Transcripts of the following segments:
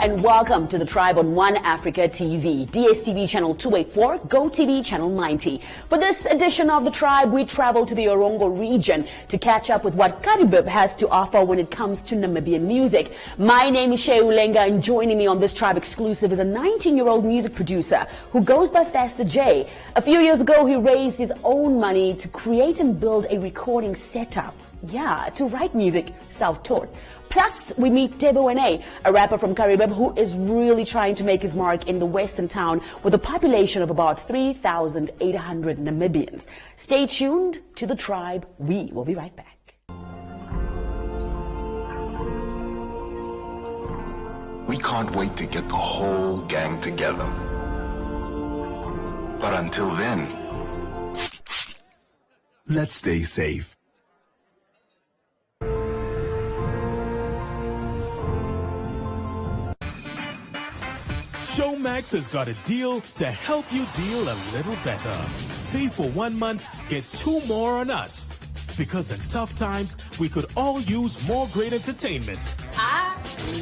And welcome to the Tribe on One Africa TV, DSTV channel 284, GoTV channel 90. For this edition of the Tribe, we travel to the Orongo region to catch up with what Karibib has to offer when it comes to Namibian music. My name is Shea Ulenga, and joining me on this Tribe exclusive is a 19-year-old music producer who goes by Faster J. A few years ago, he raised his own money to create and build a recording setup. Yeah, to write music self-taught. Plus, we meet Debo Wene, a rapper from Karibib who is really trying to make his mark in the western town with a population of about 3,800 Namibians. Stay tuned to the Tribe. We will be right back. We can't wait to get the whole gang together. But until then, let's stay safe. Showmax has got a deal to help you deal a little better. Pay for 1 month, get 2 more on us. Because in tough times, we could all use more great entertainment. I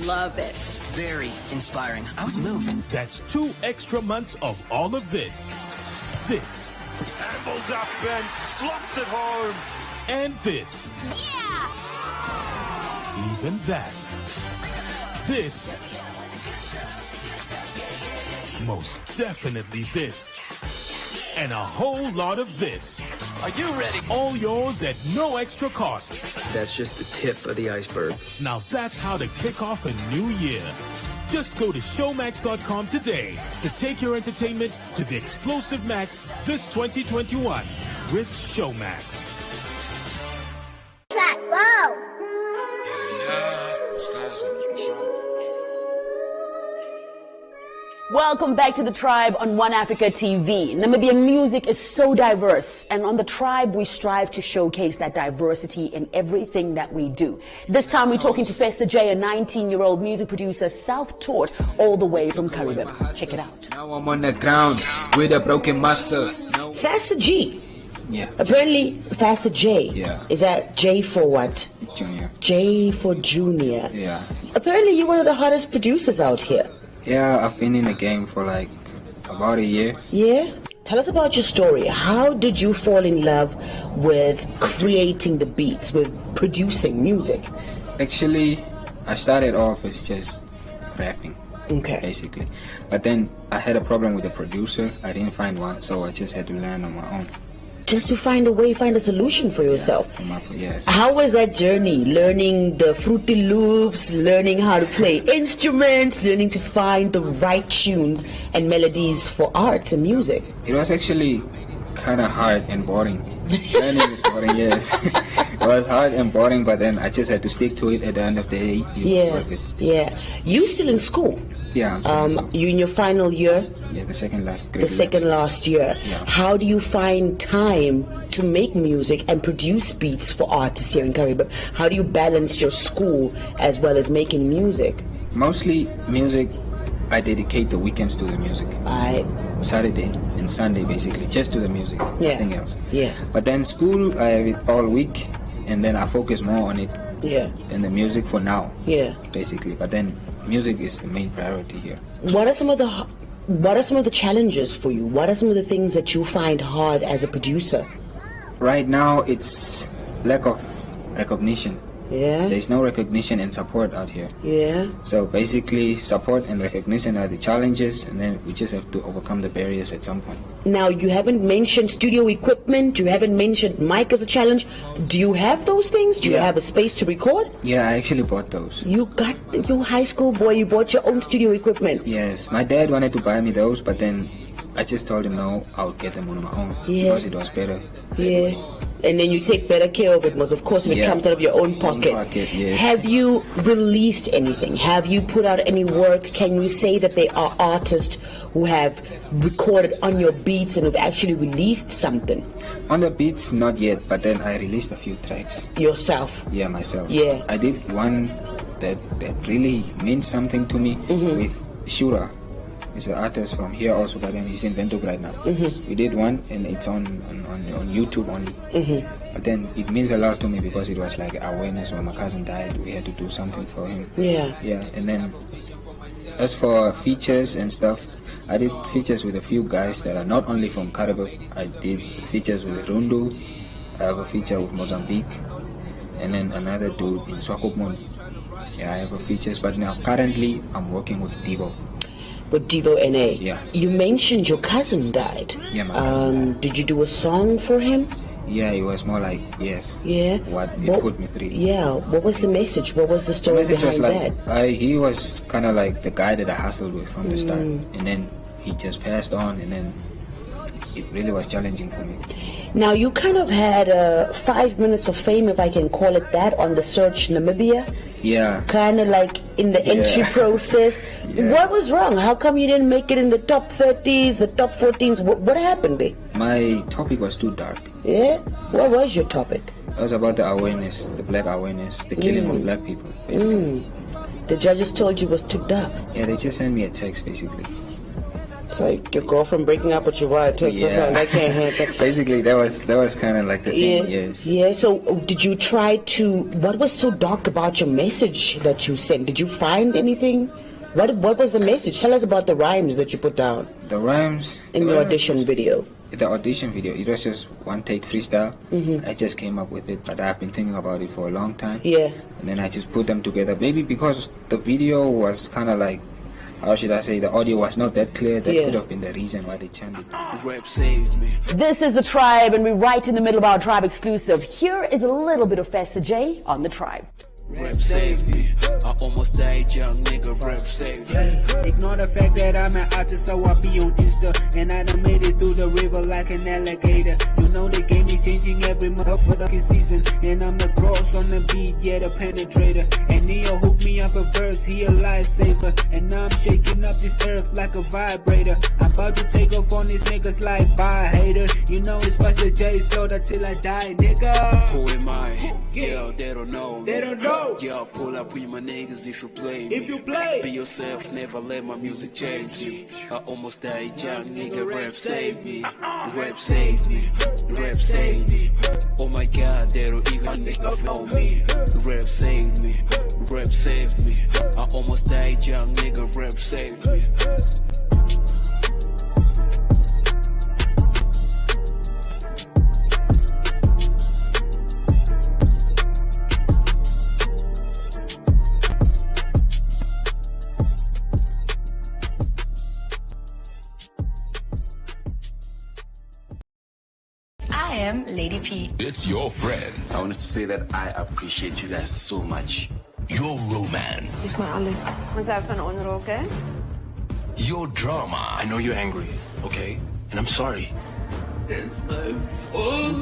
love it. Very inspiring. I was moved. That's 2 extra months of all of this. This. Ambles up and slots it home. And this. Yeah! Even that. This. Most definitely this. And a whole lot of this. Are you ready? All yours at no extra cost. That's just the tip of the iceberg. Now that's how to kick off a new year. Just go to showmax.com today to take your entertainment to the explosive max this 2021 with Showmax. Track, whoa! Yeah, this guy's on his show. Welcome back to the Tribe on One Africa TV. Namibian music is so diverse, and on the Tribe we strive to showcase that diversity in everything that we do. This time we're talking to Faster J, a 19-year-old music producer, self-taught all the way from Karibib. Check it out. Now I'm on the ground with a broken muscles. Faster G. Yeah. Apparently Faster J. Yeah. Is that J for what? Junior. J for Junior. Yeah. Apparently you're one of the hottest producers out here. Yeah, I've been in the game for like about a year. Yeah? Tell us about your story. How did you fall in love with creating the beats, with producing music? Actually, I started off as just rapping. Okay. Basically. But then I had a problem with the producer. I didn't find one, so I just had to learn on my own. Just to find a way, find a solution for yourself. Yeah, yes. How was that journey? Learning the Fruity Loops, learning how to play instruments, learning to find the right tunes and melodies for art and music. It was actually kind of hard and boring. Learning is boring, yes. It was hard and boring, but then I just had to stick to it. At the end of the day, it was worth it. Yeah. You still in school? Yeah, I'm still you in your final year? Yeah, the second last grade. The second last year. Yeah. How do you find time to make music and produce beats for artists here in Karibib? How do you balance your school as well as making music? Mostly music. I dedicate the weekends to the music. Saturday and Sunday, basically, just to the music. Yeah. Nothing else. Yeah. But then school, I have it all week, and then I focus more on it. Yeah. Than the music for now. Yeah. Basically, but then music is the main priority here. What are some of the challenges for you? What are some of the things that you find hard as a producer? Right now, it's lack of recognition. Yeah. There's no recognition and support out here. Yeah. So basically, support and recognition are the challenges, and then we just have to overcome the barriers at some point. Now, you haven't mentioned studio equipment. You haven't mentioned mic as a challenge. Do you have those things? Do you have a space to record? Yeah, I actually bought those. You high school boy, you bought your own studio equipment. Yes, my dad wanted to buy me those, but then I just told him no, I would get them on my own because it was better. Yeah. And then you take better care of it, because of course if it comes out of your own pocket. Yes. Have you released anything? Have you put out any work? Can you say that they are artists who have recorded on your beats and have actually released something? On the beats, not yet, but then I released a few tracks. Yourself? Yeah, myself. Yeah. I did one that really means something to me with Shura. He's an artist from here also, but then he's in Windhoek right now. We did one, and it's on YouTube only. But then it means a lot to me because it was like awareness. When my cousin died, we had to do something for him. Yeah. And then as for features and stuff, I did features with a few guys that are not only from Caribou. I did features with Rundu. I have a feature with Mozambique, and then another dude in Swakopmund. Yeah, I have a features, but now currently I'm working with Devo. With Devo NA. Yeah. You mentioned your cousin died. Yeah, my cousin died. Did you do a song for him? Yeah, it was more like, yes. Yeah. What it put me through. Yeah. What was the message? What was the story message behind was like, that? he was kind of like the guy that I hustled with from the start. And then he just passed on, and then it really was challenging for me. Now, you kind of had 5 minutes of fame, if I can call it that, on the Search Namibia. Yeah. Kind of like in the entry process. What was wrong? How come you didn't make it in the top 30s, the top 14s? What happened there? My topic was too dark. Yeah? What was your topic? It was about the awareness, the black awareness, the killing of black people, basically. The judges told you it was too dark. Yeah, they just sent me a text, basically. It's like your girlfriend breaking up with your wife. Text us like, I can't handle that. Basically, that was kind of like the thing, yes. Yeah, so did you try to... What was so dark about your message that you sent? Did you find anything? What was the message? Tell us about the rhymes that you put down. The rhymes? In your audition video. The audition video, it was just one take freestyle. I just came up with it, but I've been thinking about it for a long time. Yeah. And then I just put them together. Maybe because the video was kind of like, how should I say, the audio was not that clear. That could have been the reason why they changed it. Rap saved me. This is The Tribe, and we're right in the middle of our Tribe exclusive. Here is a little bit of Festa J on The Tribe. Rap saved me. I almost died, young nigga. Rap saved me. Ignore the fact that I'm an artist, so I be on Insta. And I done made it through the river like an alligator. You know the game is changing every motherfucking season. And I'm the cross on the beat, yeah, the penetrator. And Neo hooked me up a verse, he a lifesaver. And now I'm shaking up this earth like a vibrator. I'm about to take off on these niggas like bye, hater. You know it's Festa J, soda till I die, nigga. Who am I? Yeah, they don't know. They don't know. Yeah, pull up with my niggas if you play. If you play, be yourself, never let my music change you. I almost died, young nigga. Rap saved me. Rap saved me. Rap saved me. Oh my god, they don't even nigga know me. Rap saved me. Rap saved me. I almost died, young nigga. Rap saved me. I am Lady P. It's your friends, I wanted to say that I appreciate you guys so much. your romance, Dis maar alles. Ons hou van onroke. your drama, I know you're angry, okay? And I'm sorry. It's my fault.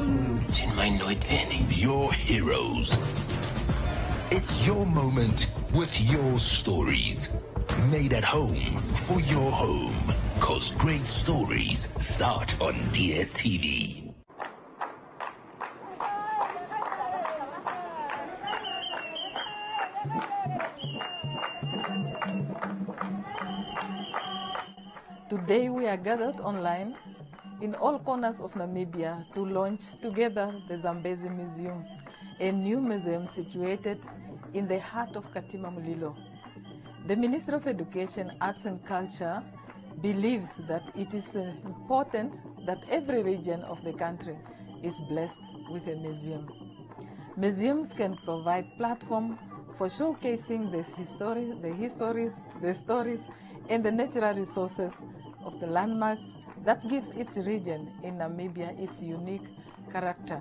It's in my nooit penny. your heroes. It's your moment with your stories. Made at home for your home. 'Cause great stories start on DSTV. Today we are gathered online in all corners of Namibia to launch together the Zambezi Museum, a new museum situated in the heart of Katima Mulilo. The Ministry of Education, Arts and Culture believes that it is important that every region of the country is blessed with a museum. Museums can provide platform for showcasing the stories, and the natural resources of the landmarks that gives its region in Namibia its unique character.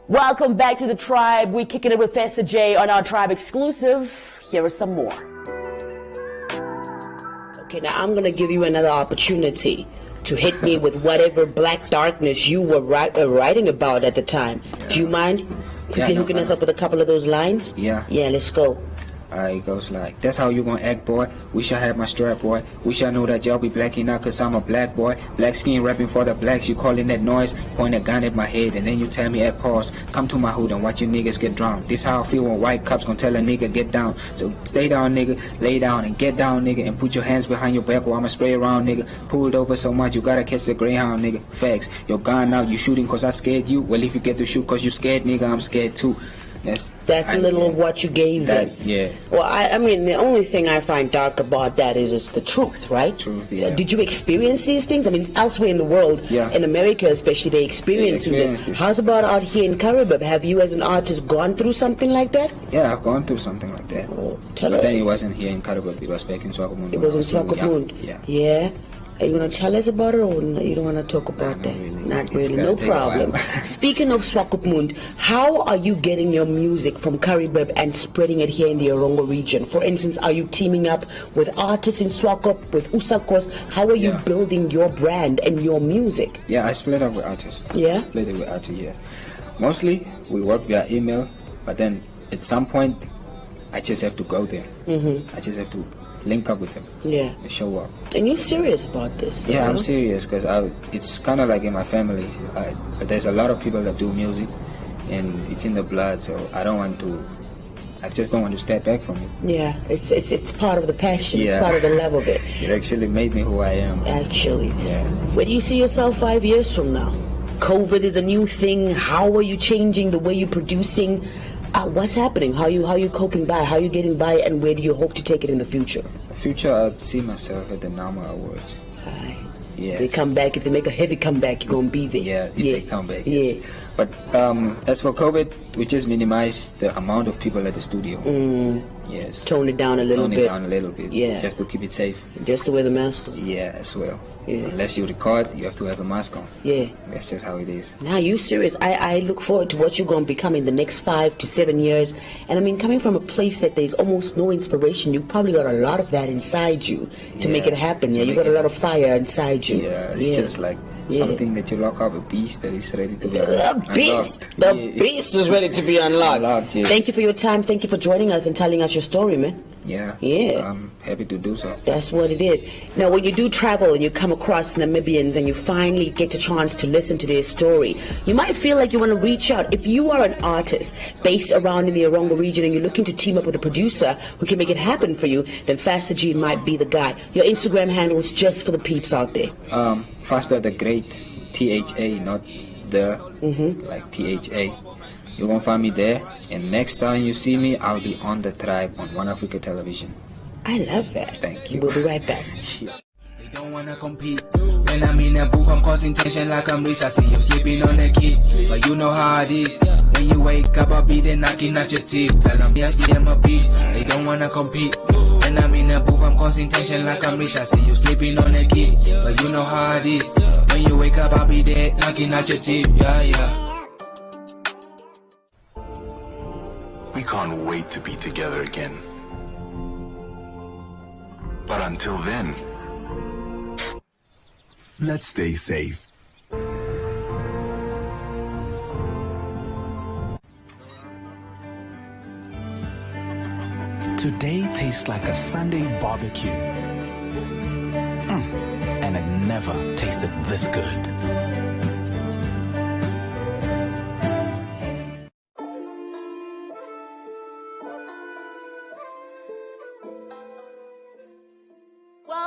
Welcome back to the Tribe. We're kicking it with Festa J on our Tribe exclusive. Here are some more. Okay, now I'm going to give you another opportunity to hit me with whatever black darkness you were writing about at the time. Yeah. Do you mind quickly hooking us up with a couple of those lines? Yeah. Yeah, let's go. It goes like, that's how you gonna act, boy. Wish I had my strap, boy. Wish I know that y'all be blacking out cause I'm a black boy. Black skin rapping for the blacks. You calling that noise, point a gun at my head, and then you tell me at pause. Come to my hood and watch you niggas get drowned. This how I feel when white cops gonna tell a nigga get down. So stay down, nigga, lay down and get down, nigga, and put your hands behind your back while I'ma spray around, nigga. Pulled over so much you gotta catch the Greyhound, nigga. Facts. Your gun out, you shooting cause I scared you. Well, if you get to shoot cause you scared, nigga, I'm scared too. That's a little of what you gave them. Yeah. Well, I mean, the only thing I find dark about that is the truth, right? Truth, yeah. Did you experience these things? I mean, elsewhere in the world, in America especially, they experience this. How's about out here in Caribbean? Have you as an artist gone through something like that? Yeah, I've gone through something like that. Oh, but then it wasn't here in Caribbean, it was back in Swakopmund. It was in Swakopmund? Yeah. Are you going to tell us about it, or you don't want to talk about that? Not really. No problem. Speaking of Swakopmund, how are you getting your music from Caribbean and spreading it here in the Orongo region? For instance, are you teaming up with artists in Swakop, with Usakos? How are you building your brand and your music? Yeah, I split up with artists. Yeah? I split it with artists, yeah. Mostly, we work via email, but then at some point, I just have to go there. I just have to link up with them. Yeah. And show up. And you're serious about this? Yeah, I'm serious because it's kind of like in my family. There's a lot of people that do music, and it's in the blood. So I just don't want to step back from it. Yeah, it's part of the passion. Yeah. It's part of the love of it. It actually made me who I am. Actually. Yeah. Where do you see yourself 5 years from now? COVID is a new thing. How are you changing the way you're producing? What's happening? How are you coping by? How are you getting by? And where do you hope to take it in the future? The future, I'd see myself at the NAMA Awards. Right. Yes. If they come back, if they make a heavy comeback, you're going to be there. Yeah, if they come back, yes. Yeah. But as for COVID, we just minimized the amount of people at the studio. Yes. Tone it down a little bit. Tone it down a little bit. Yeah. Just to keep it safe. Just to wear the mask? Yeah, as well. Yeah. Unless you record, you have to have a mask on. Yeah. That's just how it is. Now, you serious? I look forward to what you're going to become in the next 5 to 7 years. And I mean, coming from a place that there's almost no inspiration, you probably got a lot of that inside you to make it happen. Yeah, you got a lot of fire inside you. Yeah, it's just like something that you lock up, a beast that is ready to be unlocked. The beast is ready to be unlocked. Yes. Thank you for your time. Thank you for joining us and telling us your story, man. Yeah. I'm happy to do so. That's what it is. Now, when you do travel and you come across Namibians and you finally get a chance to listen to their story, you might feel like you want to reach out. If you are an artist based around in the Orongo region and you're looking to team up with a producer who can make it happen for you, then Fasta G might be the guy. Your Instagram handle is just for the peeps out there. Fasta the Great, THA, not the, like THA. You're going to find me there, and next time you see me, I'll be on the Tribe on One Africa Television. I love that. Thank you. We'll be right back. They don't wanna compete. When I'm in a booth, I'm causing tension like I'm Reese. I see you sleeping on the key, but you know how it is. When you wake up, I'll be there knocking at your teeth. Tell them, yes, I'm a beast. They don't wanna compete. When I'm in a booth, I'm causing tension like I'm Reese. I see you sleeping on the key, but you know how it is. When you wake up, I'll be there knocking at your teeth. Yeah. We can't wait to be together again. But until then, let's stay safe. Today tastes like a Sunday barbecue. And it never tasted this good.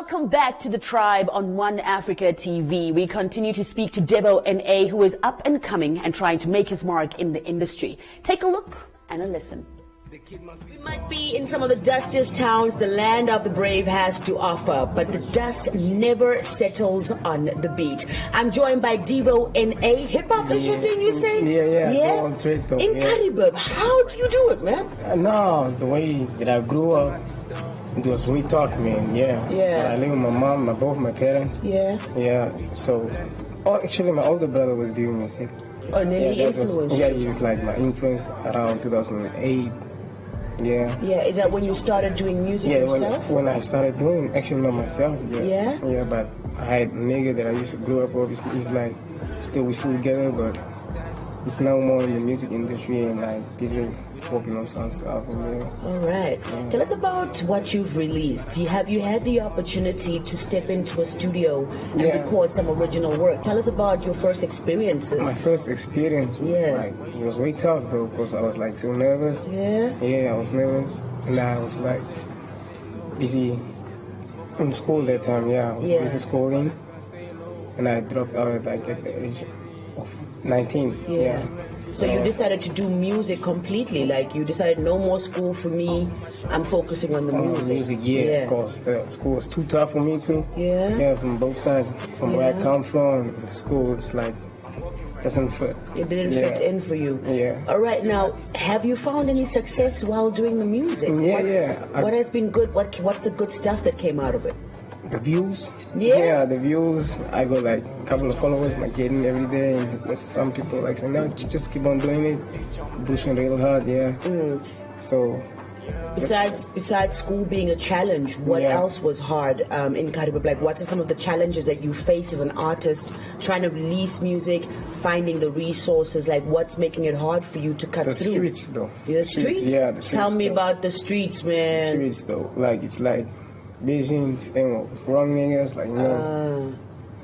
Welcome back to The Tribe on One Africa TV. We continue to speak to Debo N.A., who is up and coming and trying to make his mark in the industry. Take a look and a listen. We might be in some of the dustiest towns the land of the brave has to offer, but the dust never settles on the beat. I'm joined by Devo N.A. Hip-hop, that's your thing, you say? Yeah. On Twitte, in Caribbean, how do you do it, man? No, the way that I grew up, it was way tough, man. Yeah. I live with my mom, both my parents. Yeah. So, actually, my older brother was doing music. Oh, and then he influenced you? He's like my influence around 2008. Yeah, is that when you started doing music yourself? When I started doing, actually not myself. Yeah, but I had a nigga that I used to grow up with. He's like, we're still together, but he's now more in the music industry and like busy working on some stuff. All right. Tell us about what you've released. Have you had the opportunity to step into a studio and record some original work? Tell us about your first experiences. My first experience was it was way tough though, because I was like so nervous. I was nervous, and I was like busy in school that time. I was busy schooling, and I dropped out at the age of 19. So you decided to do music completely, like you decided no more school for me, I'm focusing on the music. Because the school was too tough for me too. From both sides, from where I come from, the school it's like doesn't fit. It didn't fit in for you. All right, now have you found any success while doing the music? What has been good? What's the good stuff that came out of it? The views. The views. I got like a couple of followers, like getting every day. And some people like saying, no, just keep on doing it, pushing real hard. So. Besides school being a challenge, what else was hard in Caribbean? Like, what are some of the challenges that you face as an artist trying to release music, finding the resources? Like, what's making it hard for you to cut through? The streets, though. The streets? Yeah, the streets. Tell me about the streets, man. The streets, though. Like, it's like busy, staying with wrong niggas, like, you know.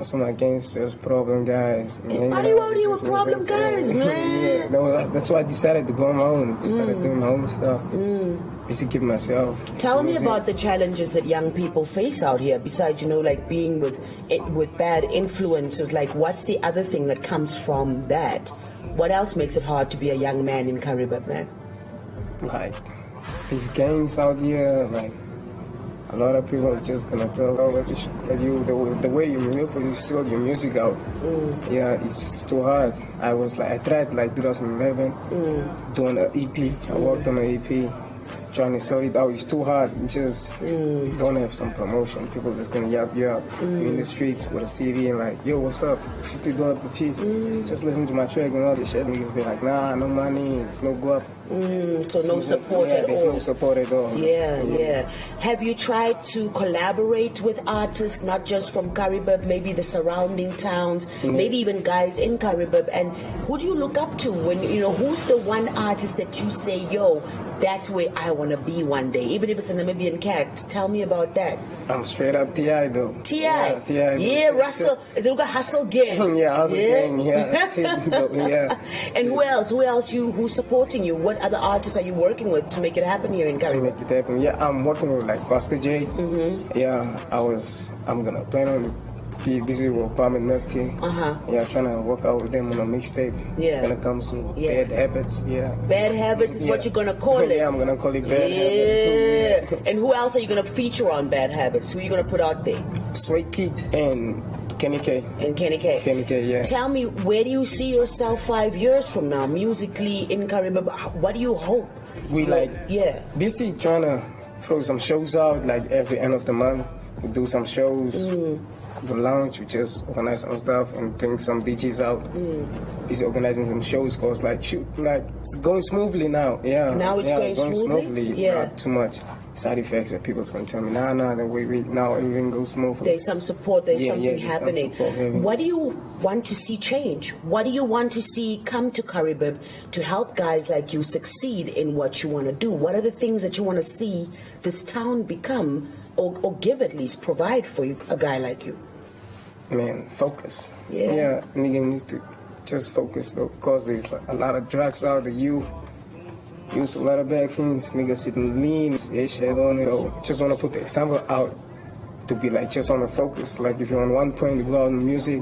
Some like gangsters, problem guys. Why you out here with problem guys, man? That's why I decided to go on my own. Started doing my own stuff. Basically, keep myself. Tell me about the challenges that young people face out here. Besides, like being with bad influences. Like, what's the other thing that comes from that? What else makes it hard to be a young man in Caribbean, man? Like these gangs out here, like. A lot of people are just gonna tell you the way you maneuver, you sell your music out. It's too hard. I tried like 2011 doing an EP. I worked on an EP, trying to sell it out. It's too hard. You just don't have some promotion. People just gonna yap you up in the streets with a CD and like, yo, what's up? $50 per piece. Just listen to my track and all this shit. Niggas be like, nah, no money. It's no go up. So no support at all. There's no support at all. Have you tried to collaborate with artists, not just from Caribbean, maybe the surrounding towns, maybe even guys in Caribbean? And who do you look up to when who's the one artist that you say, yo, that's where I want to be one day, even if it's a Namibian cat? Tell me about that. I'm straight up T.I. though. T.I. Russell. Is it a Hustle Gang? Hustle Gang. That's it. And who else? Who's supporting you? What other artists are you working with to make it happen here in Caribbean? To make it happen, I'm working with like Pastor J. I'm gonna plan on be busy with Palm and Murphy. Trying to work out with them on a mixtape. It's gonna come soon. Bad Habits. Bad Habits is what you're gonna call it. I'm gonna call it Bad Habits. And who else are you gonna feature on Bad Habits? Who are you gonna put out there? Sway Kid and Kenny K. Kenny K, Tell me, where do you see yourself 5 years from now, musically in Caribbean? What do you hope? We busy trying to throw some shows out, like every end of the month. We do some shows. The lounge, we just organize some stuff and bring some DJs out. He's organizing some shows because it's going smoothly now. Now it's going smoothly? Not too much side effects that people's going to tell me, the way now everything goes smoothly. There's some support, there's something happening. What do you want to see change? What do you want to see come to Caribbean to help guys like you succeed in what you want to do? What are the things that you want to see this town become or give, at least provide for you, a guy like you? Man, focus. Nigga need to just focus though, because there's a lot of drugs out. The youth use a lot of bad things. Niggas sitting lean, shit on it. Just want to put the example out to be like just on a focus. Like if you're on one point to go out in music,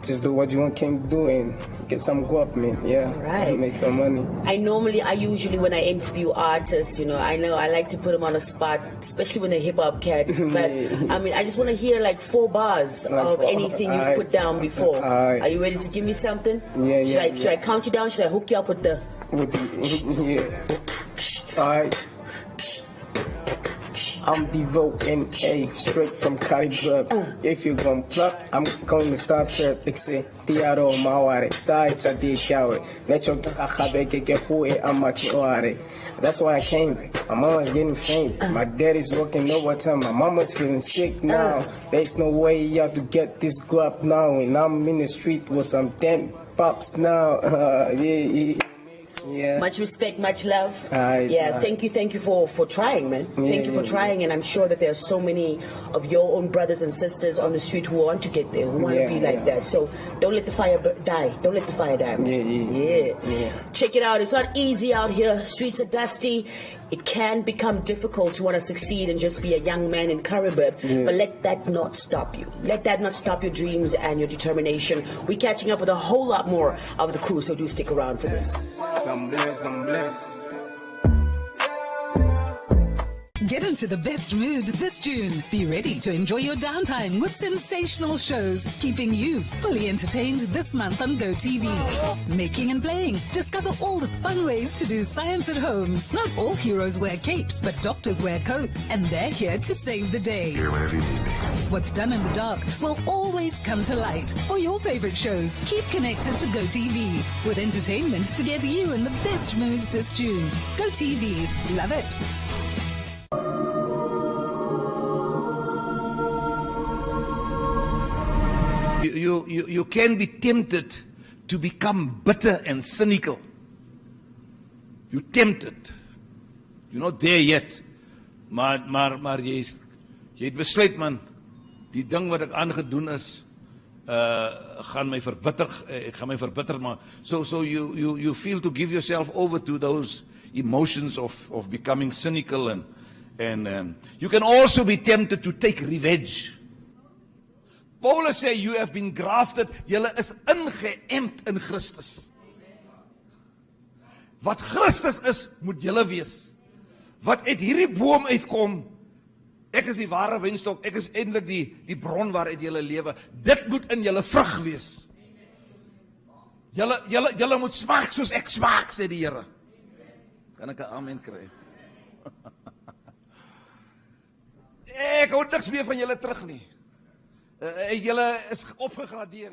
just do what you came to do and get some guap, man. Yeah, right. Make some money. I usually when I interview artists, I like to put them on a spot, especially when they're hip hop cats. But I mean, I just want to hear like 4 bars of anything you've put down before. Are you ready to give me something? Yeah, Should I count you down? Should I hook you up with the? All right. I'm Devo N.A. straight from Cali Club. If you gon' pluck, I'm gonna stop trap. Say, Tiaro Maware, Tai Chadi Shower. Necho Takabeke Hue Amachiore. That's why I came. My mama's getting faint. My daddy's working overtime. My mama's feeling sick now. There's no way you have to get this guap now. And I'm in the street with some damn pops now. Yeah. Much respect, much love. Thank you for trying, man. Thank you for trying, and I'm sure that there are so many of your own brothers and sisters on the street who want to get there, who want to be like that. So don't let the fire die. Don't let the fire die, man. Yeah. Check it out. It's not easy out here. Streets are dusty. It can become difficult to want to succeed and just be a young man in Caribbean, but let that not stop you. Let that not stop your dreams and your determination. We're catching up with a whole lot more of the crew, so do stick around for this. I'm blessed. Get into the best mood this June. Be ready to enjoy your downtime with sensational shows, keeping you fully entertained this month on GoTV. Making and playing. Discover all the fun ways to do science at home. Not all heroes wear capes, but doctors wear coats, and they're here to save the day. Here whenever you need me. What's done in the dark will always come to light. For your favorite shows, keep connected to GoTV with entertainment to get you in the best mood this June. GoTV. Love it. You can be tempted to become bitter and cynical. You're tempted. You're not there yet. Maar jy het besluit, man, die ding wat ek aangedoen is, gaan my verbitter, ek gaan my verbitter maak. So you feel to give yourself over to those emotions of becoming cynical and you can also be tempted to take revenge. Paulus sê, you have been grafted, julle is ingeënt in Christus. Wat Christus is, moet julle wees. Wat uit hierdie boom uitkom, ek is die ware wynstok, ek is eintlik die bron waaruit julle lewe. Dit moet in julle vrug wees. Julle moet smaak soos ek smaak, sê die Here. Kan ek 'n amen kry? Ek hou niks meer van julle terug nie. Julle is opgegradeer.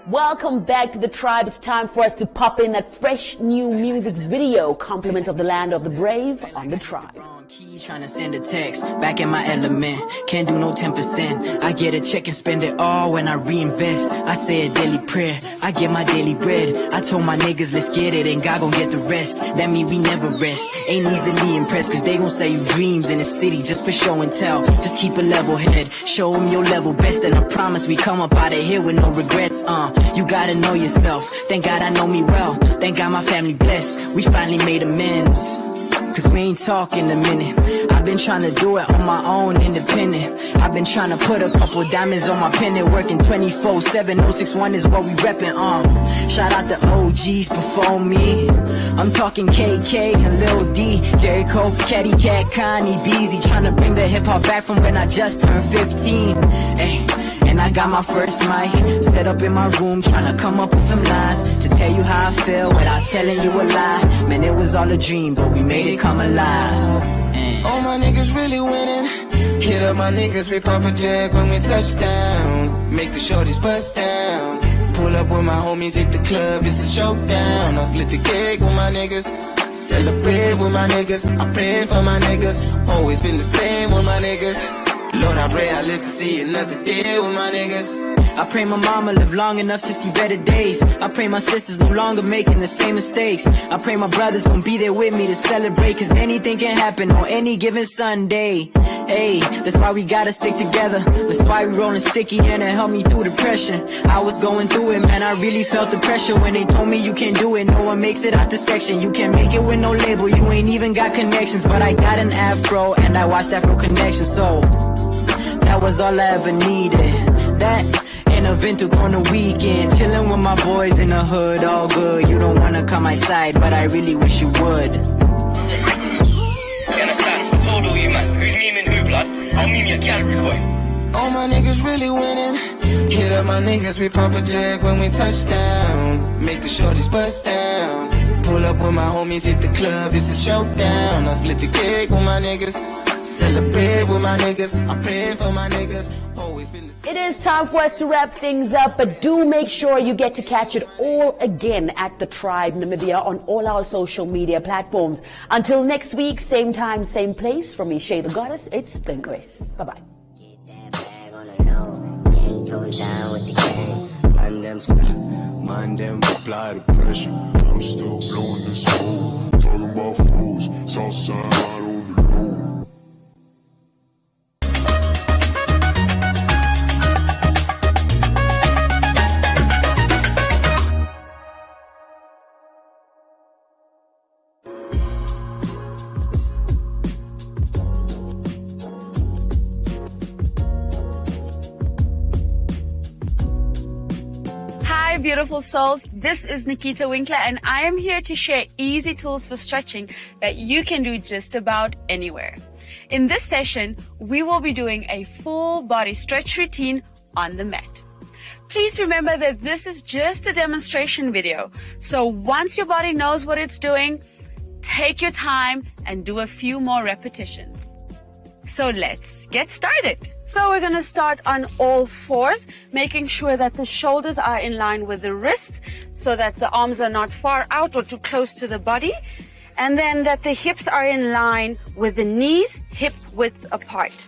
Welcome back to the tribe. It's time for us to pop in that fresh new music video, Compliments of the Land of the Brave, on the tribe. Trying to send a text, back in my element, can't do no 10%. I get a check and spend it all when I reinvest. I say a daily prayer, I get my daily bread. I told my niggas, let's get it, and God gon' get the rest. That mean we never rest, ain't easily impressed, cause they gon' say you dreams in the city just for show and tell. Just keep a level head, show them your level best, and I promise we come up out of here with no regrets. You gotta know yourself, thank God I know me well, thank God my family blessed, we finally made amends. Cause we ain't talking a minute. I've been trying to do it on my own, independent. I've been trying to put a couple diamonds on my pendant, working 24/7. 061 is what we reppin'. Shout out the OGs before me. I'm talking KK and Lil D, Jericho, Caddy Cat, Connie, Beezy, trying to bring the hip hop back from when I just turned 15. Hey. And I got my first mic set up in my room, trying to come up with some lines to tell you how I feel without telling you a lie. Man, it was all a dream, but we made it come alive. All my niggas really winning. Hit up my niggas, we pump a jack when we touch down. Make the shorties bust down. Pull up with my homies, hit the club, it's a showdown. I'll split the cake with my niggas. Celebrate with my niggas. I pray for my niggas. Always been the same with my niggas. Lord, I pray I live to see another day with my niggas. I pray my mama live long enough to see better days. I pray my sisters no longer making the same mistakes. I pray my brothers gon' be there with me to celebrate, cause anything can happen on any given Sunday. Ayy, that's why we gotta stick together. That's why we rollin' sticky and it helped me through depression. I was going through it, man, I really felt the pressure when they told me you can't do it. No one makes it out the section. You can't make it with no label, you ain't even got connections. But I got an afro and I watched Afro Connection, so that was all I ever needed. That and a Vento on the weekend, chillin' with my boys in the hood, all good. You don't wanna come my side, but I really wish you would. All my niggas really winning. Hit up my niggas, we pop a jag when we touch down. Make the shorties bust down. Pull up with my homies, hit the club, it's a showdown. I split the cake with my niggas. Celebrate with my niggas. I pray for my niggas. Always been the same. It is time for us to wrap things up, but do make sure you get to catch it all again at The Tribe Namibia on all our social media platforms. Until next week, same time, same place. From me, Shay the Goddess, it's Thin Grace. Bye-bye. Toes down with the gang. Mind them apply the pressure. I'm still blowing the smoke. Talking about fools. Southside on the low. Hi, beautiful souls. This is Nikita Winkler, and I am here to share easy tools for stretching that you can do just about anywhere. In this session, we will be doing a full body stretch routine on the mat. Please remember that this is just a demonstration video. So once your body knows what it's doing, take your time and do a few more repetitions. So let's get started. So we're going to start on all fours, making sure that the shoulders are in line with the wrists so that the arms are not far out or too close to the body. And then that the hips are in line with the knees, hip width apart.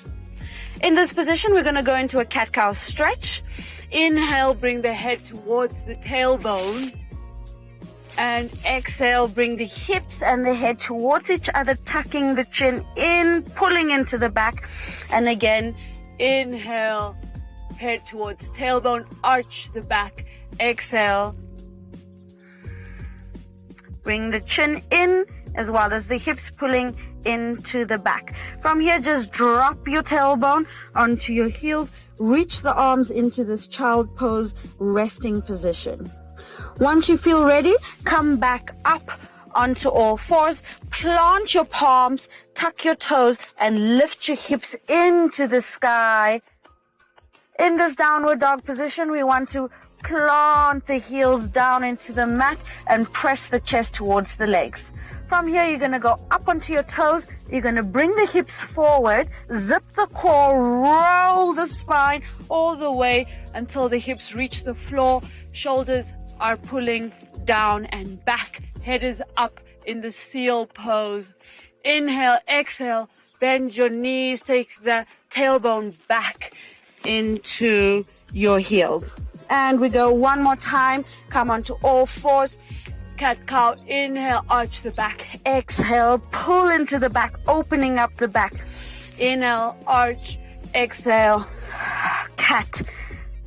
In this position, we're going to go into a cat-cow stretch. Inhale, bring the head towards the tailbone. And exhale, bring the hips and the head towards each other, tucking the chin in, pulling into the back. And again, inhale, head towards tailbone, arch the back. Exhale, bring the chin in as well as the hips pulling into the back. From here, just drop your tailbone onto your heels, reach the arms into this child pose resting position. Once you feel ready, come back up onto all fours, plant your palms, tuck your toes, and lift your hips into the sky. In this downward dog position, we want to plant the heels down into the mat and press the chest towards the legs. From here, you're going to go up onto your toes. You're going to bring the hips forward, zip the core, roll the spine all the way until the hips reach the floor. Shoulders are pulling down and back. Head is up in the seal pose. Inhale, exhale, bend your knees, take the tailbone back into your heels. And we go one more time. Come onto all fours. Cat-cow, inhale, arch the back. Exhale, pull into the back, opening up the back. Inhale, arch, exhale, cat.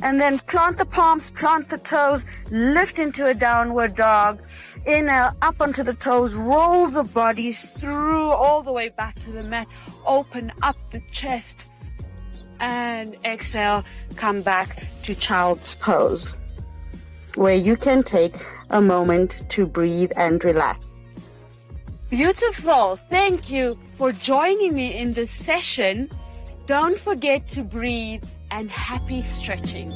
And then plant the palms, plant the toes, lift into a downward dog. Inhale, up onto the toes, roll the body through all the way back to the mat. Open up the chest. And exhale, come back to child's pose, where you can take a moment to breathe and relax. Beautiful. Thank you for joining me in this session. Don't forget to breathe and happy stretching.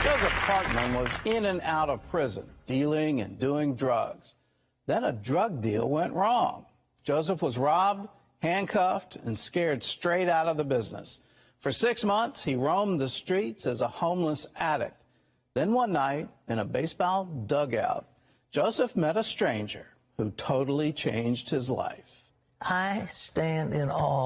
Joseph Parkman was in and out of prison, dealing and doing drugs. Then a drug deal went wrong. Joseph was robbed, handcuffed, and scared straight out of the business. For 6 months, he roamed the streets as a homeless addict. Then one night, in a baseball dugout, Joseph met a stranger who totally changed his life. I stand in awe